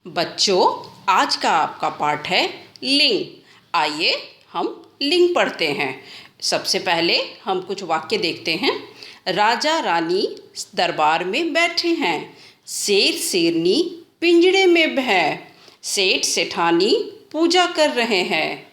बच्चों, आज का आपका पाठ है लिंग। आइए हम लिंग पढ़ते हैं। सबसे पहले हम कुछ वाक्य देखते हैं। राजा रानी दरबार में बैठे हैं, शेर शेरनी पिंजड़े में है, सेठ सेठानी पूजा कर रहे हैं।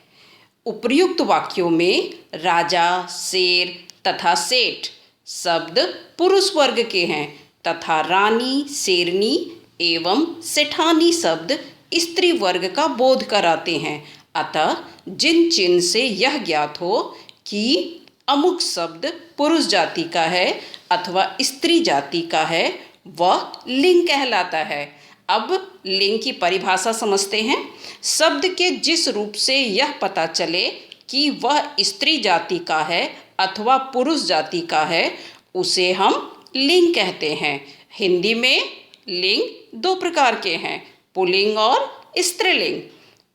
उपर्युक्त वाक्यों में राजा, शेर तथा सेठ शब्द पुरुष वर्ग के हैं तथा रानी, शेरनी एवं सेठानी शब्द स्त्री वर्ग का बोध कराते हैं। अतः जिन चिन्ह से यह ज्ञात हो कि अमुक शब्द पुरुष जाति का है अथवा स्त्री जाति का है, वह लिंग कहलाता है। अब लिंग की परिभाषा समझते हैं। शब्द के जिस रूप से यह पता चले कि वह स्त्री जाति का है अथवा पुरुष जाति का है, उसे हम लिंग कहते हैं। हिंदी में लिंग दो प्रकार के हैं, पुल्लिंग और स्त्रीलिंग।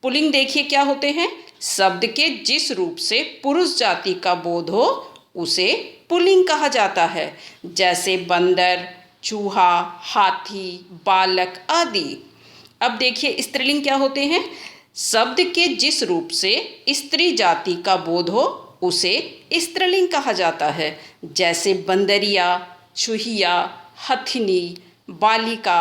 पुल्लिंग देखिए क्या होते हैं। शब्द के जिस रूप से पुरुष जाति का बोध हो उसे पुल्लिंग कहा जाता है, जैसे बंदर, चूहा, हाथी, बालक आदि। अब देखिए स्त्रीलिंग क्या होते हैं। शब्द के जिस रूप से स्त्री जाति का बोध हो उसे स्त्रीलिंग कहा जाता है, जैसे बंदरिया, चूहिया, हथिनी, बालिका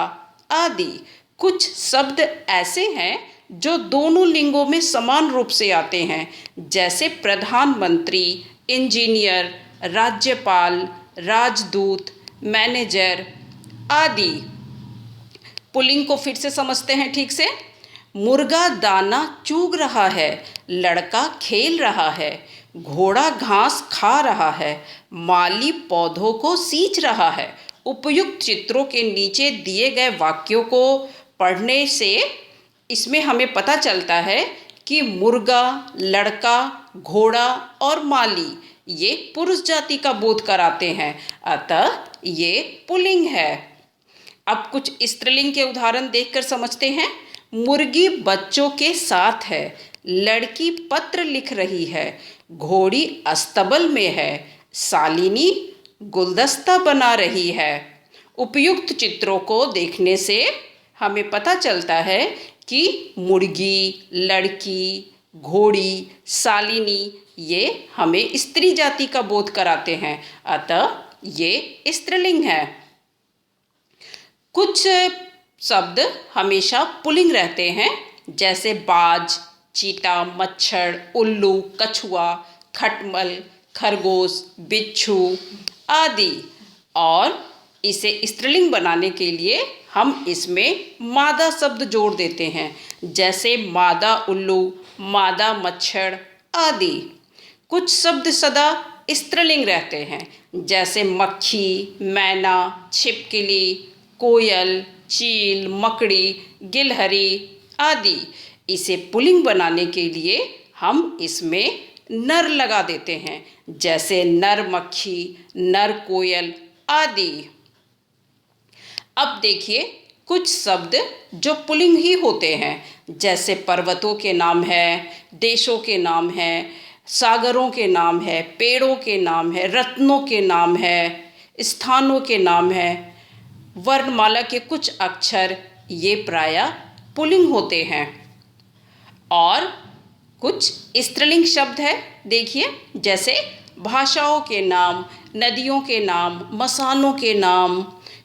आदि। कुछ शब्द ऐसे हैं जो दोनों लिंगों में समान रूप से आते हैं, जैसे प्रधानमंत्री, इंजीनियर, राज्यपाल, राजदूत, मैनेजर आदि। पुल्लिंग को फिर से समझते हैं ठीक से। मुर्गा दाना चूग रहा है, लड़का खेल रहा है, घोड़ा घास खा रहा है, माली पौधों को सींच रहा है। उपयुक्त चित्रों के नीचे दिए गए वाक्यों को पढ़ने से इसमें हमें पता चलता है कि मुर्गा, लड़का, घोड़ा और माली ये पुरुष जाति का बोध कराते हैं, अतः ये पुल्लिंग है। अब कुछ स्त्रीलिंग के उदाहरण देखकर समझते हैं। मुर्गी बच्चों के साथ है, लड़की पत्र लिख रही है, घोड़ी अस्तबल में है, शालिनी गुलदस्ता बना रही है। उपयुक्त चित्रों को देखने से हमें पता चलता है कि मुर्गी, लड़की, घोड़ी, शालिनी ये हमें स्त्री जाति का बोध कराते हैं, अतः ये स्त्रीलिंग है। कुछ शब्द हमेशा पुल्लिंग रहते हैं, जैसे बाज, चीता, मच्छर, उल्लू, कछुआ, खटमल, खरगोश, बिच्छू आदि। और इसे स्त्रीलिंग बनाने के लिए हम इसमें मादा शब्द जोड़ देते हैं, जैसे मादा उल्लू, मादा मच्छर आदि। कुछ शब्द सदा स्त्रीलिंग रहते हैं, जैसे मक्खी, मैना, छिपकली, कोयल, चील, मकड़ी, गिलहरी आदि। इसे पुल्लिंग बनाने के लिए हम इसमें नर लगा देते हैं, जैसे नर मक्खी, नर कोयल आदि। अब देखिए कुछ शब्द जो पुल्लिंग ही होते हैं, जैसे पर्वतों के नाम है, देशों के नाम है, सागरों के नाम है, पेड़ों के नाम है, रत्नों के नाम है, स्थानों के नाम है, वर्णमाला के कुछ अक्षर ये प्रायः पुल्लिंग होते हैं। और कुछ स्त्रीलिंग शब्द है देखिए, जैसे भाषाओं के नाम, नदियों के नाम, मसालों के नाम,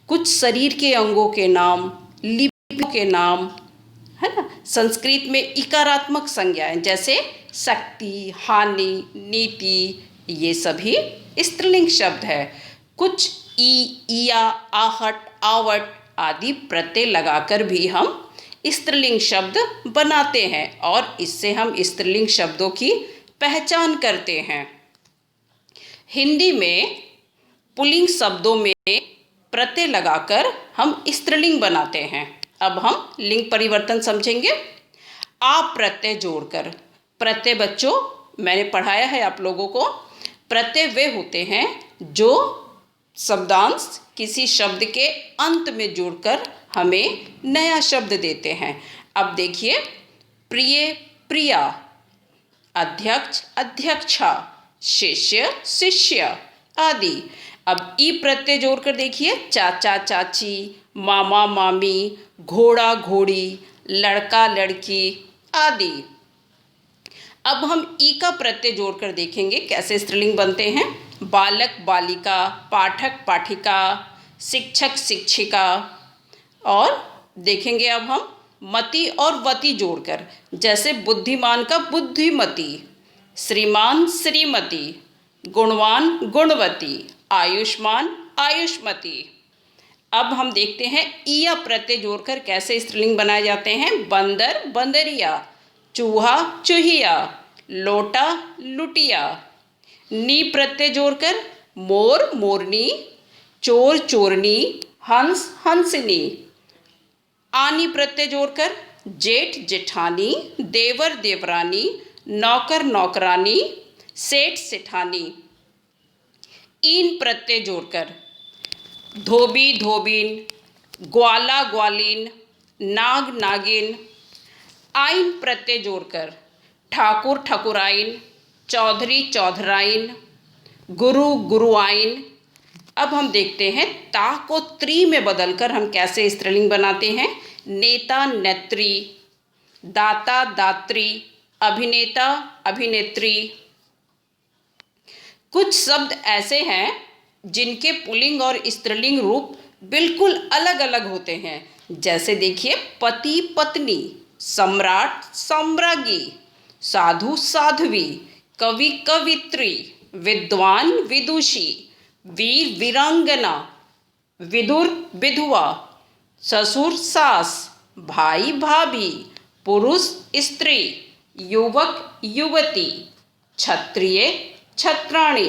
कुछ शरीर के अंगों के नाम, लिपियों के नाम, है ना। संस्कृत में इकारात्मक संज्ञाएं जैसे शक्ति, हानि, नीति ये सभी स्त्रीलिंग शब्द है। कुछ ई, इया, आहट, आवट आदि प्रत्यय लगाकर भी हम स्त्रीलिंग शब्द बनाते हैं और इससे हम स्त्रीलिंग शब्दों की पहचान करते हैं। हिंदी में पुल्लिंग शब्दों में प्रत्यय लगाकर हम स्त्रीलिंग बनाते हैं। अब हम लिंग परिवर्तन समझेंगे। आप प्रत्यय जोड़कर। प्रत्यय बच्चों मैंने पढ़ाया है आप लोगों को। प्रत्यय वे होते हैं जो शब्दांश किसी शब्द के अंत में जोड़कर हमें नया शब्द देते हैं। अब देखिए, प्रिय, प्रिया, अध्यक्ष, अध्यक्षा, शिष्य, शिष्य आदि। अब ई प्रत्यय जोड़कर देखिए, चाचा, चाची, मामा, मामी, घोड़ा, घोड़ी, लड़का लड़की आदि। अब हम ई का प्रत्यय जोड़कर देखेंगे कैसे स्त्रीलिंग बनते हैं। बालक बालिका, पाठक पाठिका, शिक्षक शिक्षिका। और देखेंगे अब हम मति और वति जोड़कर, जैसे बुद्धिमान का बुद्धिमती, श्रीमान श्रीमती, गुणवान गुणवती, आयुष्मान आयुष्मती। अब हम देखते हैं ईया प्रत्यय जोड़कर कैसे स्त्रीलिंग बनाए जाते हैं। बंदर बंदरिया, चूहा चूहिया, लोटा लुटिया। नी प्रत्यय जोड़कर मोर मोरनी, चोर चोरनी, हंस हंसनी। आनी प्रत्यय जोड़कर जेठ जेठानी, देवर देवरानी, नौकर नौकरानी, सेठ सेठानी। ईन प्रत्यय जोड़कर धोबी धोबीन, ग्वाला ग्वालीन, नाग नागिन। आइन प्रत्यय जोड़कर ठाकुर ठकुराइन, चौधरी चौधराइन, गुरु गुरुआइन। अब हम देखते हैं ता को त्री में बदलकर हम कैसे स्त्रीलिंग बनाते हैं। नेता नेत्री, दाता दात्री, अभिनेता अभिनेत्री। कुछ शब्द ऐसे हैं जिनके पुल्लिंग और स्त्रीलिंग रूप बिल्कुल अलग अलग होते हैं। जैसे देखिए पति पत्नी, सम्राट साम्राज्ञी, साधु साध्वी, कवि कवित्री, विद्वान विदुषी, वीर वीरांगना, विदुर विधवा, ससुर सास, भाई भाभी, पुरुष स्त्री, युवक युवती, क्षत्रिय छत्राणी।